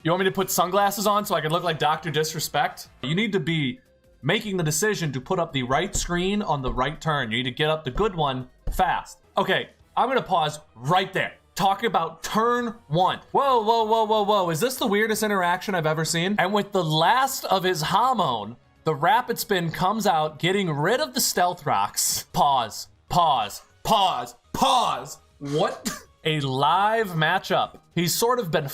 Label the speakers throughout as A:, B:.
A: You want me to put sunglasses on so I can look like Dr. Disrespect? You need to be making the decision to put up the right screen on the right turn. You need to get up the good one fast. Okay, I'm gonna pause right there. Talk about turn one. Whoa, whoa, whoa, whoa, whoa. Is this the weirdest interaction I've ever seen? And with the last of his Hamon, the rapid spin comes out, getting rid of the stealth rocks. Pause, pause, pause, pause. What? A live matchup. He's sort of been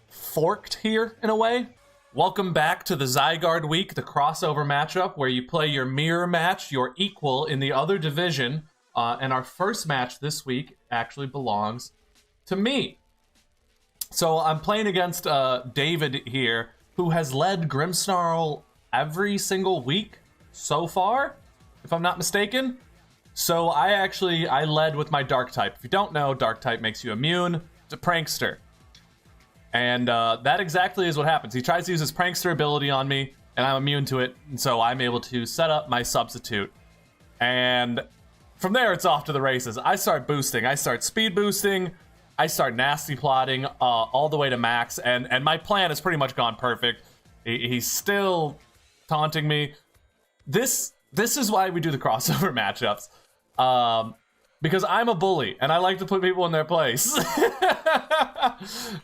A: forked here in a way. Welcome back to the Zygarde week, the crossover matchup where you play your mirror match, your equal in the other division. And our first match this week actually belongs to me. So I'm playing against David here, who has led Grimmsnarl every single week so far, if I'm not mistaken. So I led with my Dark type. If you don't know, Dark type makes you immune to Prankster. And that exactly is what happens. He tries to use his Prankster ability on me, and I'm immune to it. And so I'm able to set up my substitute. And from there, it's off to the races. I start boosting. I start speed boosting. I start nasty plotting all the way to max. And my plan has pretty much gone perfect. He's still taunting me. This is why we do the crossover matchups. Because I'm a bully and I like to put people in their place.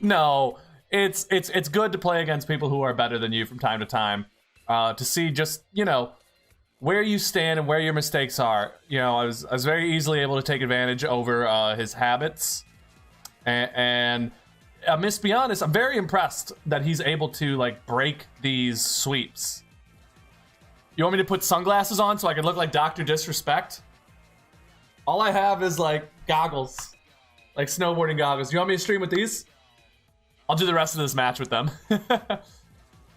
A: No, it's good to play against people who are better than you from time to time. To see just, you know, where you stand and where your mistakes are. You know, I was very easily able to take advantage over his habits. And I must be honest, I'm very impressed that he's able to like break these sweeps. You want me to put sunglasses on so I can look like Dr. Disrespect? All I have is like goggles, like snowboarding goggles. You want me to stream with these? I'll do the rest of this match with them.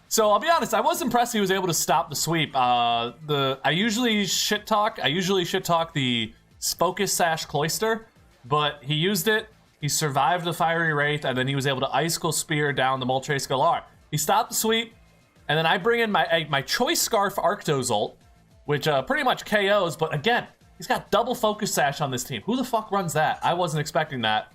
A: So I'll be honest, I was impressed he was able to stop the sweep. I usually shit talk the Focus Sash Cloyster, but he used it. He survived the Fiery Wraith, and then he was able to Icicle Spear down the Moltres Galar. He stopped the sweep, and then I bring in my Choice Scarf Arctozolt, which pretty much KOs, but again, he's got double Focus Sash on this team. Who the fuck runs that? I wasn't expecting that.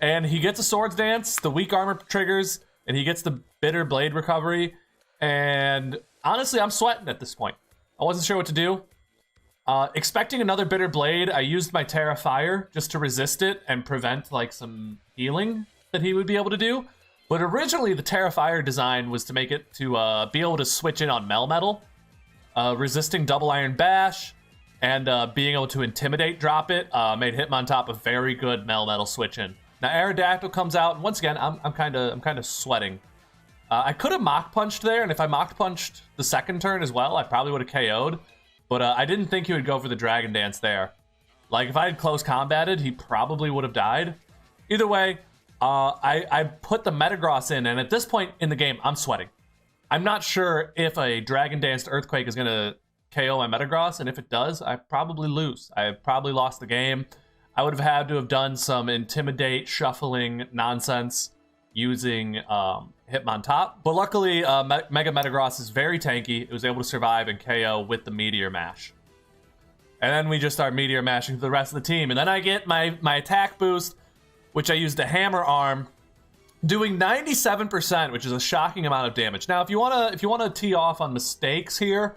A: And he gets a Swords Dance, the weak armor triggers, and he gets the Bitter Blade recovery. And honestly, I'm sweating at this point. I wasn't sure what to do. Expecting another Bitter Blade, I used my Terra Fire just to resist it and prevent like some healing that he would be able to do. But originally, the Terra Fire design was to make it to be able to switch in on Melmetal, resisting Double Iron Bash, and being able to Intimidate drop it made Hitmontop a very good Melmetal switch in. Now Aerodactyl comes out, and once again, I'm kind of sweating. I could have Mach Punched there, and if I Mach Punched the second turn as well, I probably would have KO'd. But I didn't think he would go for the Dragon Dance there. Like, if I had close combated, he probably would have died. Either way, I put the Metagross in, and at this point in the game, I'm sweating. I'm not sure if a Dragon Danced Earthquake is going to KO my Metagross, and if it does, I probably lose. I probably lost the game. I would have had to have done some Intimidate, shuffling nonsense using Hitmontop. But luckily, Mega Metagross is very tanky. It was able to survive and KO with the Meteor Mash. And then we just start Meteor Mashing to the rest of the team. And then I get my attack boost, which I used a Hammer Arm, doing 97%, which is a shocking amount of damage. Now, if you wanna tee off on mistakes here,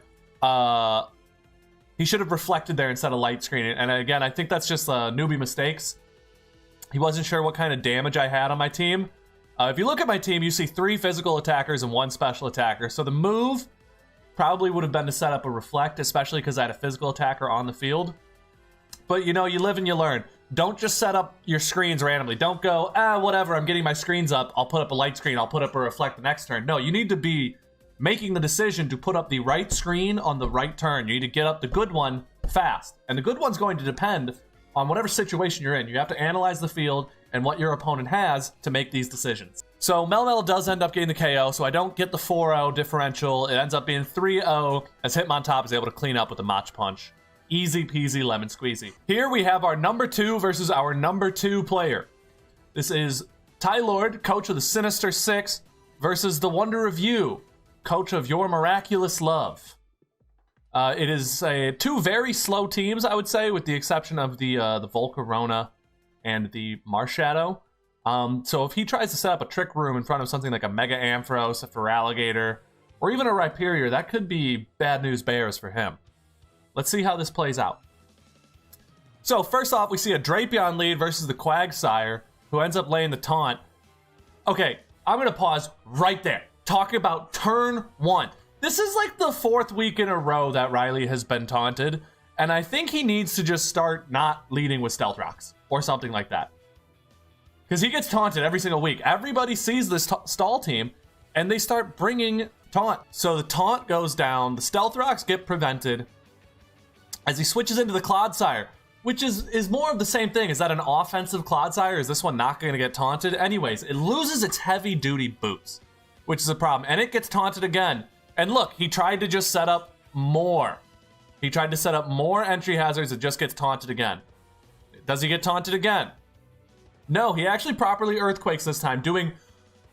A: he should have reflected there instead of light screening. And again, I think that's just newbie mistakes. He wasn't sure what kind of damage I had on my team. If you look at my team, you see 3 physical attackers and 1 special attacker. So the move probably would have been to set up a reflect, especially because I had a physical attacker on the field. But you know, you live and you learn. Don't just set up your screens randomly. Don't go, whatever, I'm getting my screens up. I'll put up a light screen. I'll put up a reflect the next turn. No, you need to be making the decision to put up the right screen on the right turn. You need to get up the good one fast. And the good one's going to depend on whatever situation you're in. You have to analyze the field and what your opponent has to make these decisions. So Melmetal does end up getting the KO, so I don't get the 4-0 differential. It ends up being 3-0 as Hitmontop is able to clean up with a Mach Punch. Easy peasy lemon squeezy. Here we have our number 2 versus our number 2 player. This is Tylord, coach of the Sinister Six, versus the Wonder of You, coach of Your Miraculous Love. It is 2 very slow teams, I would say, with the exception of the Volcarona and the Marshadow. So if he tries to set up a trick room in front of something like a Mega Ampharos, a Feraligatr, or even a Rhyperior, that could be bad news bears for him. Let's see how this plays out. So first off, we see a Drapion lead versus the Quagsire, who ends up laying the taunt. Okay, I'm going to pause right there. Talk about turn 1. This is like the 4th week in a row that Riley has been taunted, and I think he needs to just start not leading with Stealth Rocks or something like that. Because he gets taunted every single week. Everybody sees this stall team, and they start bringing taunt. So the taunt goes down, the Stealth Rocks get prevented as he switches into the Clodsire, which is more of the same thing. Is that an offensive Clodsire? Is this one not going to get taunted? Anyways, it loses its heavy-duty boots, which is a problem. And it gets taunted again. And look, he tried to just set up more. He tried to set up more entry hazards. It just gets taunted again. Does he get taunted again? No, he actually properly Earthquakes this time, doing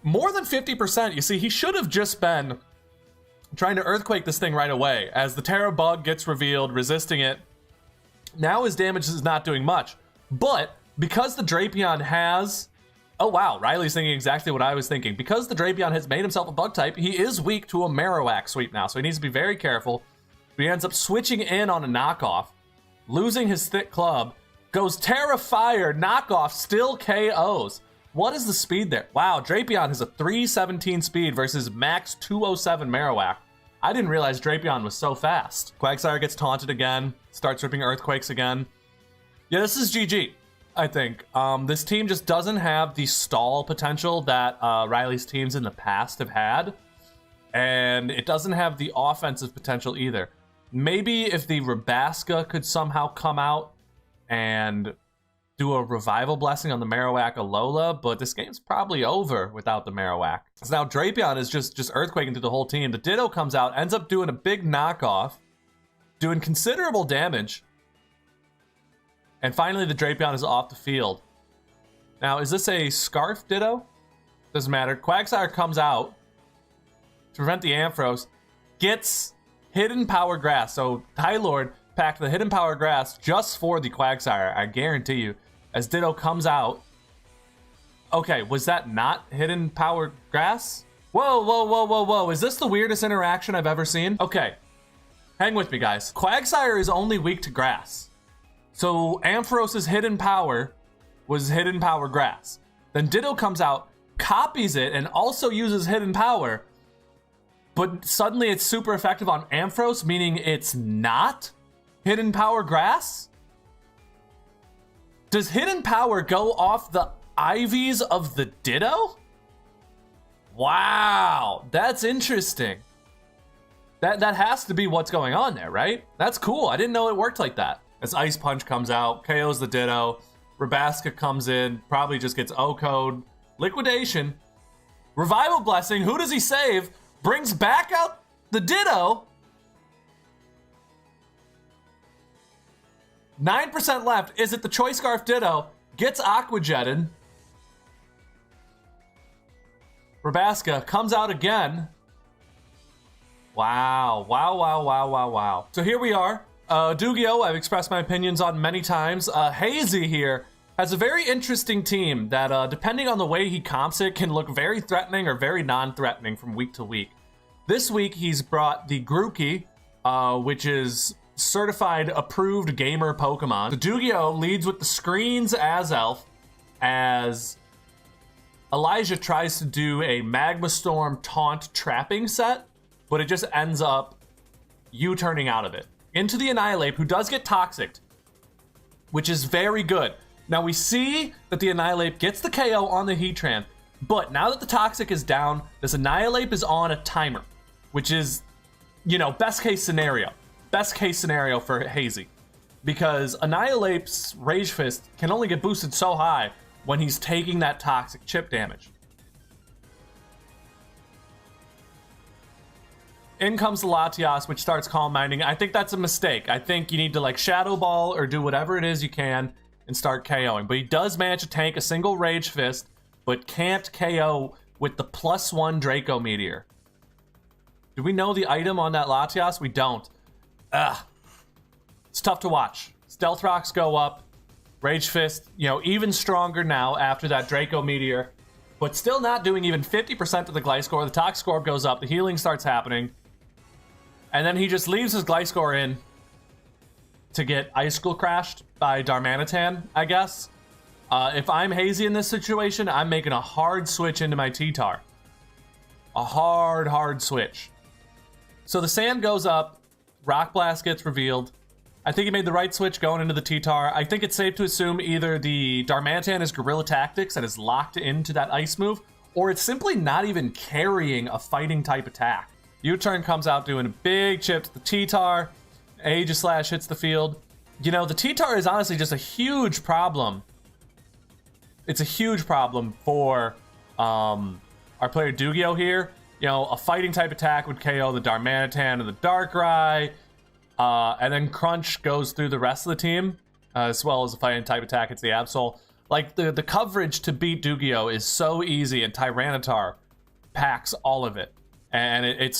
A: more than 50%. You see, he should have just been trying to Earthquake this thing right away. As the Terra Bug gets revealed, resisting it, now his damage is not doing much. But because the Drapion has... Oh wow, Riley's thinking exactly what I was thinking. Because the Drapion has made himself a bug type, he is weak to a Marowak sweep now, so he needs to be very careful. He ends up switching in on a knockoff, losing his thick club, goes Terra Fire, knockoff, still KOs. What is the speed there? Wow, Drapion has a 317 speed versus max 207 Marowak. I didn't realize Drapion was so fast. Quagsire gets taunted again, starts ripping Earthquakes again. Yeah, this is GG, I think. This team just doesn't have the stall potential that Riley's teams in the past have had. And it doesn't have the offensive potential either. Maybe if the Rabaska could somehow come out and do a Revival Blessing on the Marowak Alola, but this game's probably over without the Marowak. So now Drapion is just Earthquaking through the whole team. The Ditto comes out, ends up doing a big knockoff, doing considerable damage. And finally, the Drapion is off the field. Now, is this a Scarf Ditto? Doesn't matter. Quagsire comes out to prevent the Ampharos, gets Hidden Power Grass. So Tylord packed the Hidden Power Grass just for the Quagsire, I guarantee you. As Ditto comes out. Okay, was that not Hidden Power Grass? Whoa, whoa, whoa, whoa, whoa. Is this the weirdest interaction I've ever seen? Okay, hang with me, guys. Quagsire is only weak to grass. So Ampharos' Hidden Power was Hidden Power Grass. Then Ditto comes out, copies it, and also uses Hidden Power. But suddenly it's super effective on Ampharos, meaning it's not Hidden Power Grass? Does Hidden Power go off the IVs of the Ditto? Wow, that's interesting. That has to be what's going on there, right? That's cool. I didn't know it worked like that. As Ice Punch comes out, KOs the Ditto. Rabaska comes in, probably just gets O-Code. Liquidation. Revival Blessing, who does he save? Brings back out the Ditto. 9% left. Is it the Choice Scarf Ditto? Gets Aqua Jetted. Rabaska comes out again. Wow. Wow, wow, wow, wow, wow. So here we are. Dugio, I've expressed my opinions on many times. Hazy here has a very interesting team that, depending on the way he comps it, can look very threatening or very non-threatening from week to week. This week, he's brought the Grookey, which is certified approved gamer Pokemon. The Dugio leads with the Screens Azelf as Elijah tries to do a Magma Storm taunt trapping set, but it just ends up U-turning out of it. Into the Annihilate, who does get Toxicked, which is very good. Now we see that the Annihilate gets the KO on the Heatran, but now that the Toxic is down, this Annihilate is on a timer, which is, you know, best case scenario. Best case scenario for Hazy. Because Annihilate's Rage Fist can only get boosted so high when he's taking that toxic chip damage. In comes the Latias, which starts Calm Minding. I think that's a mistake. I think you need to like Shadow Ball or do whatever it is you can and start KOing. But he does manage to tank a single Rage Fist, but can't KO with the +1 Draco Meteor. Do we know the item on that Latias? We don't. Ugh. It's tough to watch. Stealth Rocks go up. Rage Fist, you know, even stronger now after that Draco Meteor, but still not doing even 50% of the Gliscor. The Toxic Orb goes up, the healing starts happening, and then he just leaves his Gliscor in to get Icicle Crashed by Darmanitan, I guess. If I'm Hazy in this situation, I'm making a hard switch into my T-Tar. A hard switch. So the Sand goes up, Rock Blast gets revealed. I think he made the right switch going into the T-Tar. I think it's safe to assume either the Darmanitan is Guerrilla Tactics and is locked into that Ice move, or it's simply not even carrying a fighting type attack. U-Turn comes out doing a big chip to the T-Tar. Aegislash hits the field. You know, the T-Tar is honestly just a huge problem. It's a huge problem for our player Dugio here. You know, a fighting type attack would KO the Darmanitan and the Darkrai. And then Crunch goes through the rest of the team, as well as a fighting type attack. It's the Absol. Like, the coverage to beat Dugio is so easy, and Tyranitar packs all of it. And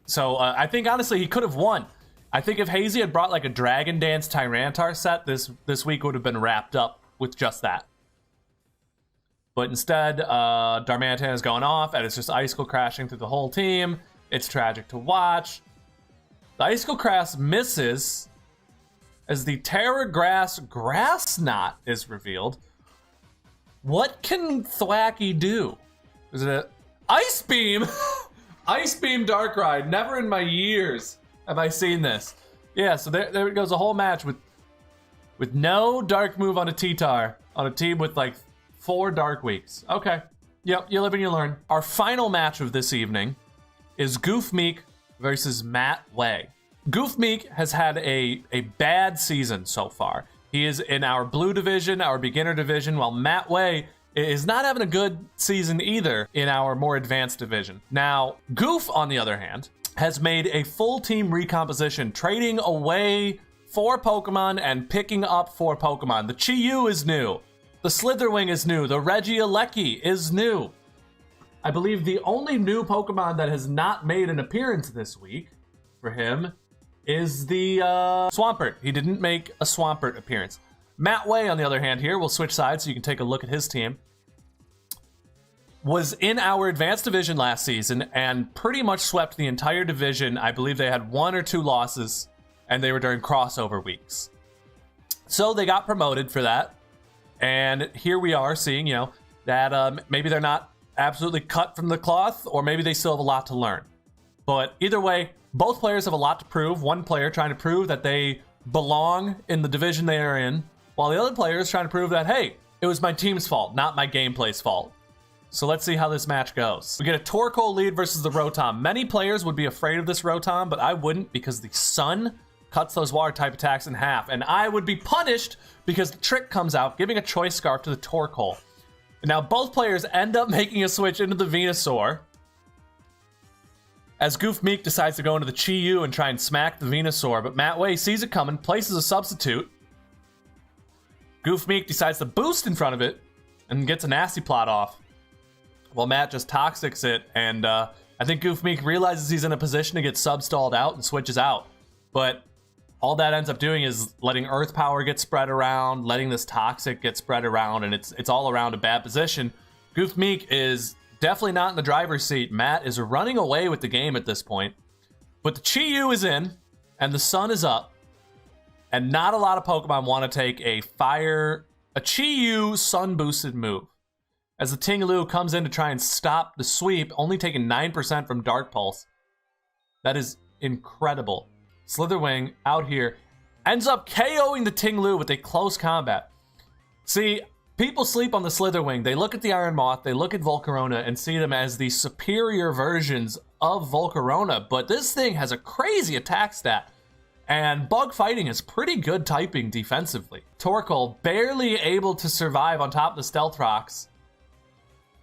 A: so I think, honestly, he could have won. I think if Hazy had brought, like, a Dragon Dance Tyranitar set, this week would have been wrapped up with just that. But instead, Darmanitan is going off, and it's just Icicle crashing through the whole team. It's tragic to watch. The Icicle Crash misses as the Terra Grass Grass Knot is revealed. What can Thwacky do? Is it an Ice Beam? Ice Beam Darkrai. Never in my years have I seen this. Yeah, so there goes a whole match with no dark move on a T-Tar on a team with like 4 Dark Weeks. Okay. Yep, you live and you learn. Our final match of this evening is Goof Meek versus Matt Way. Goof Meek has had a bad season so far. He is in our blue division, our beginner division, while Matt Way is not having a good season either in our more advanced division. Now, Goof, on the other hand, has made a full team recomposition, trading away 4 Pokemon and picking up 4 Pokemon. The Chi-Yu is new. The Slitherwing is new. The Regieleki is new. I believe the only new Pokemon that has not made an appearance this week for him is the Swampert. He didn't make a Swampert appearance. Matt Way, on the other hand here, we'll switch sides so you can take a look at his team, was in our advanced division last season and pretty much swept the entire division. I believe they had 1 or 2 losses, and they were during crossover weeks. So they got promoted for that. And here we are seeing, you know, that maybe they're not absolutely cut from the cloth, or maybe they still have a lot to learn. But either way, both players have a lot to prove. One player trying to prove that they belong in the division they are in, while the other player is trying to prove that, hey, it was my team's fault, not my gameplay's fault. So let's see how this match goes. We get a Torkoal lead versus the Rotom. Many players would be afraid of this Rotom, but I wouldn't, because the Sun cuts those water type attacks in half, and I would be punished because the Trick comes out, giving a Choice Scarf to the Torkoal. Now both players end up making a switch into the Venusaur, as Goof Meek decides to go into the Chi-Yu and try and smack the Venusaur, but Matt Way sees it coming, places a substitute. Goof Meek decides to boost in front of it and gets a Nasty Plot off, while Matt just Toxics it, and I think Goof Meek realizes he's in a position to get sub-stalled out and switches out. But all that ends up doing is letting Earth Power get spread around, letting this Toxic get spread around, and it's all around a bad position. Goof Meek is definitely not in the driver's seat. Matt is running away with the game at this point. But the Chi-Yu is in, and the Sun is up. And not a lot of Pokemon want to take a Chi-Yu Sun-boosted move. As the Ting-Lu comes in to try and stop the sweep, only taking 9% from Dark Pulse. That is incredible. Slitherwing out here ends up KOing the Ting-Lu with a close combat. See, people sleep on the Slitherwing. They look at the Iron Moth, they look at Volcarona, and see them as the superior versions of Volcarona, but this thing has a crazy attack stat, and Bug Fighting is pretty good typing defensively. Torkoal barely able to survive on top of the Stealth Rocks.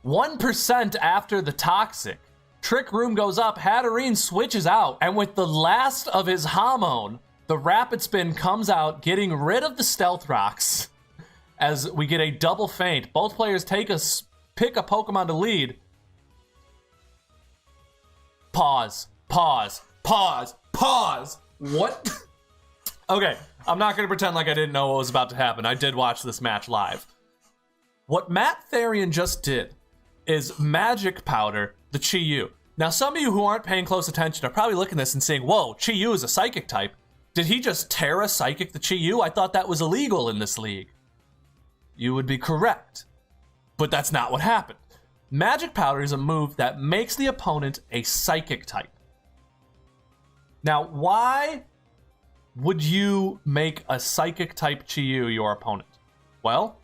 A: 1% after the Toxic. Trick Room goes up, Hatterene switches out, and with the last of his Hamon, the Rapid Spin comes out, getting rid of the Stealth Rocks. As we get a double feint. Both players pick a Pokemon to lead. Pause. What? Okay, I'm not going to pretend like I didn't know what was about to happen. I did watch this match live. What Matt Therian just did is magic powder the Chi-Yu. Now, some of you who aren't paying close attention are probably looking at this and saying, whoa, Chi-Yu is a psychic type. Did he just Terra Psychic the Chi-Yu? I thought that was illegal in this league. You would be correct. But that's not what happened. Magic Powder is a move that makes the opponent a psychic type. Now, why would you make a psychic type Chi-Yu your opponent? Well,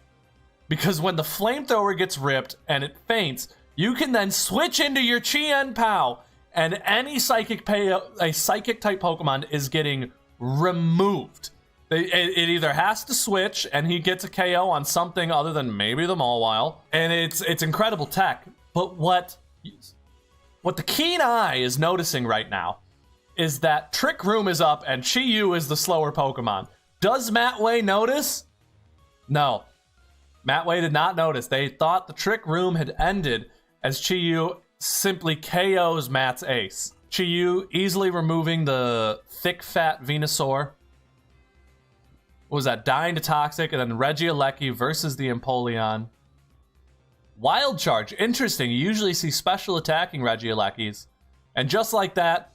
A: because when the flamethrower gets ripped and it faints, you can then switch into your Chien Pao, and any psychic a psychic type Pokemon is getting removed. It either has to switch and he gets a KO on something other than maybe the Mawile, and it's incredible tech. But what the keen eye is noticing right now is that Trick Room is up and Chi-Yu is the slower Pokemon. Does Matt Way notice? No. Matt Way did not notice. They thought the Trick Room had ended as Chi-Yu simply KOs Matt's ace. Chi-Yu easily removing the thick, fat Venusaur. What was that? Dying to Toxic, and then Regieleki versus the Empoleon. Wild Charge. Interesting. You usually see special attacking Regielekis. And just like that,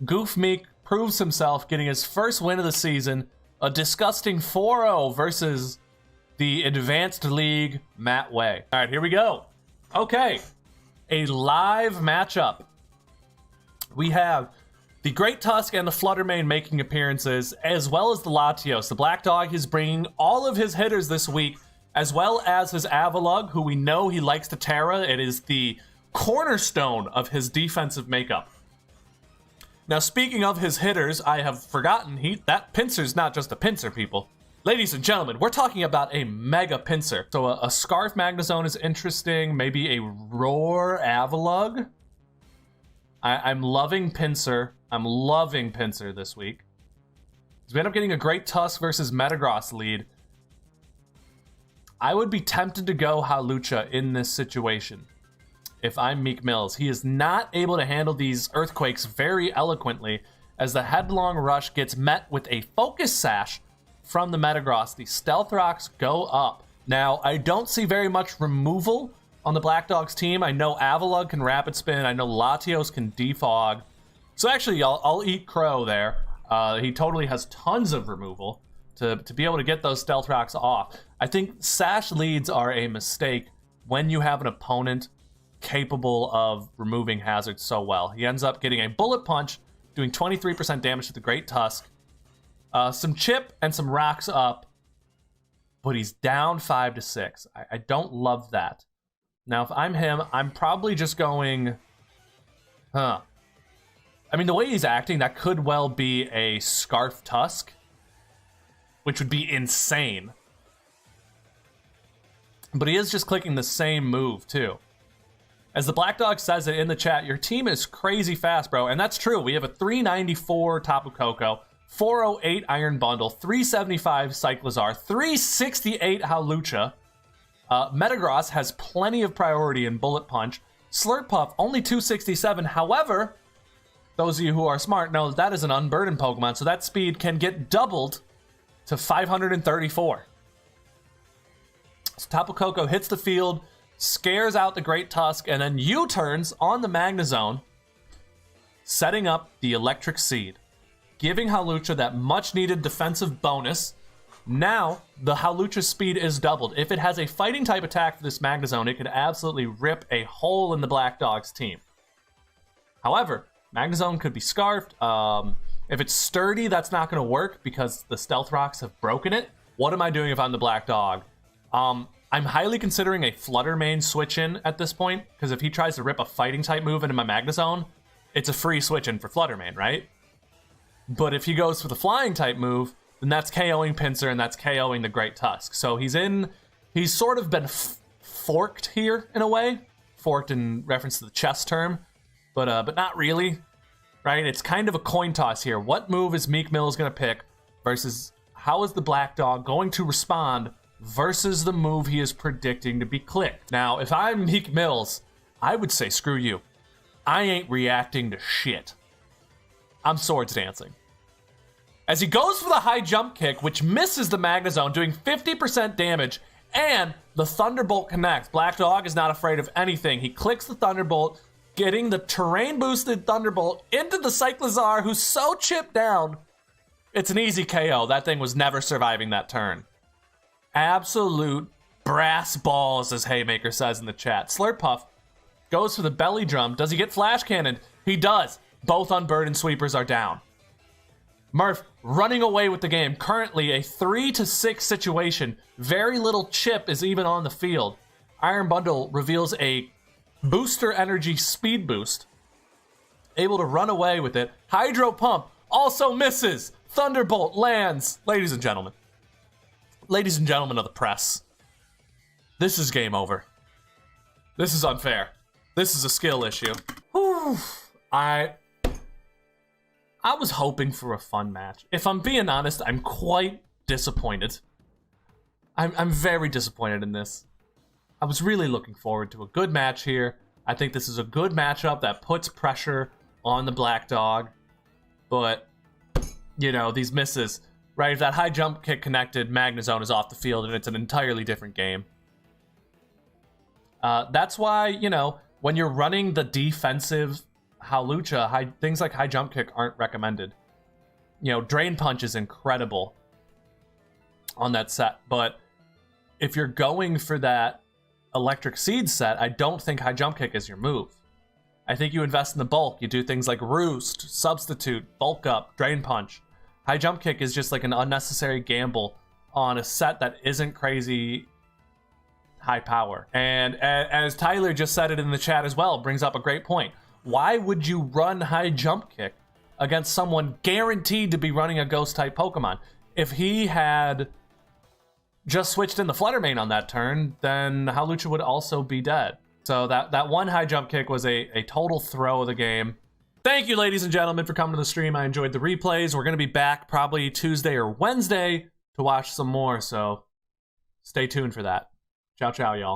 A: Goof Meek proves himself, getting his first win of the season. A disgusting 4-0 versus the Advanced League Matt Way. All right, here we go. Okay. A live matchup. We have the Great Tusk and the Fluttermane making appearances, as well as the Latios. The Black Dog is bringing all of his hitters this week, as well as his Avalugg, who we know he likes to Terra. It is the cornerstone of his defensive makeup. Now, speaking of his hitters, I have forgotten, that Pinsir's not just a Pinsir, people. Ladies and gentlemen, we're talking about a Mega Pinsir. So a Scarf Magnezone is interesting, maybe a Roar Avalugg. I'm loving Pinsir. I'm loving Pinsir this week. So we end up getting a Great Tusk versus Metagross lead. I would be tempted to go Hawlucha in this situation if I'm Meek Mills. He is not able to handle these Earthquakes very eloquently, as the Headlong Rush gets met with a Focus Sash from the Metagross. The Stealth Rocks go up. Now, I don't see very much removal on the Black Dog's team. I know Avalugg can Rapid Spin. I know Latios can Defog. So actually, I'll eat crow there. He totally has tons of removal to be able to get those Stealth Rocks off. I think Sash leads are a mistake when you have an opponent capable of removing hazards so well. He ends up getting a Bullet Punch, doing 23% damage to the Great Tusk. Some Chip and some Rocks up, but he's down 5-6. I don't love that. Now, if I'm him, I'm probably just going... I mean, the way he's acting, that could well be a Scarf Tusk, which would be insane. But he is just clicking the same move, too. As the Black Dog says it in the chat, your team is crazy fast, bro. And that's true. We have a 394 Tapu Koko, 408 Iron Bundle, 375 Cyclizar, 368 Hawlucha. Metagross has plenty of priority in Bullet Punch. Slurpuff, only 267. However, those of you who are smart know that is an unburdened Pokemon, so that speed can get doubled to 534. So Tapu Koko hits the field, scares out the Great Tusk, and then U-turns on the Magnezone, setting up the Electric Seed, giving Hawlucha that much-needed defensive bonus. Now, the Hawlucha speed is doubled. If it has a fighting-type attack for this Magnezone, it could absolutely rip a hole in the Black Dog's team. However, Magnezone could be Scarfed. If it's sturdy, that's not going to work because the Stealth Rocks have broken it. What am I doing if I'm the Black Dog? I'm highly considering a Fluttermane switch-in at this point, because if he tries to rip a fighting-type move into my Magnezone, it's a free switch-in for Fluttermane, right? But if he goes for the Flying-type move, then that's KOing Pinsir and that's KOing the Great Tusk. So he's sort of been forked here in a way. Forked in reference to the chess term, but not really, right? It's kind of a coin toss here. What move is Meek Mills going to pick versus how is the Black Dog going to respond versus the move he is predicting to be clicked? Now, if I'm Meek Mills, I would say screw you. I ain't reacting to shit. I'm Swords Dancing. as he goes for the high jump kick, which misses the Magnezone, doing 50% damage, and the Thunderbolt connects. Black Dog is not afraid of anything. He clicks the Thunderbolt, getting the terrain-boosted Thunderbolt into the Cyclizar, who's so chipped down. It's an easy KO. That thing was never surviving that turn. Absolute brass balls, as Haymaker says in the chat. Slurpuff goes for the belly drum. Does he get flash cannon? He does. Both Unburdened Sweepers are down. Murph running away with the game. Currently a 3-6 situation. Very little chip is even on the field. Iron Bundle reveals a booster energy speed boost. Able to run away with it. Hydro Pump also misses. Thunderbolt lands. Ladies and gentlemen of the press, this is game over. This is unfair. This is a skill issue. Whew. I was hoping for a fun match. If I'm being honest, I'm quite disappointed. I'm very disappointed in this. I was really looking forward to a good match here. I think this is a good matchup that puts pressure on the Black Dog. But, you know, these misses, right? If that high jump kick connected, Magnezone is off the field and it's an entirely different game. That's why, you know, when you're running the defensive Hawlucha, things like high jump kick aren't recommended. You know, Drain Punch is incredible on that set, but if you're going for that Electric Seed set, I don't think high jump kick is your move. I think you invest in the bulk. You do things like Roost, Substitute, Bulk Up, Drain Punch. High jump kick is just like an unnecessary gamble on a set that isn't crazy high power. And as Tyler just said it in the chat as well, brings up a great point. Why would you run high jump kick against someone guaranteed to be running a ghost type Pokemon? If he had just switched in the Flutter Mane on that turn, then Hawlucha would also be dead. So that one high jump kick was a total throw of the game. Thank you, ladies and gentlemen, for coming to the stream. I enjoyed the replays. We're going to be back probably Tuesday or Wednesday to watch some more, so stay tuned for that. Ciao, ciao, y'all.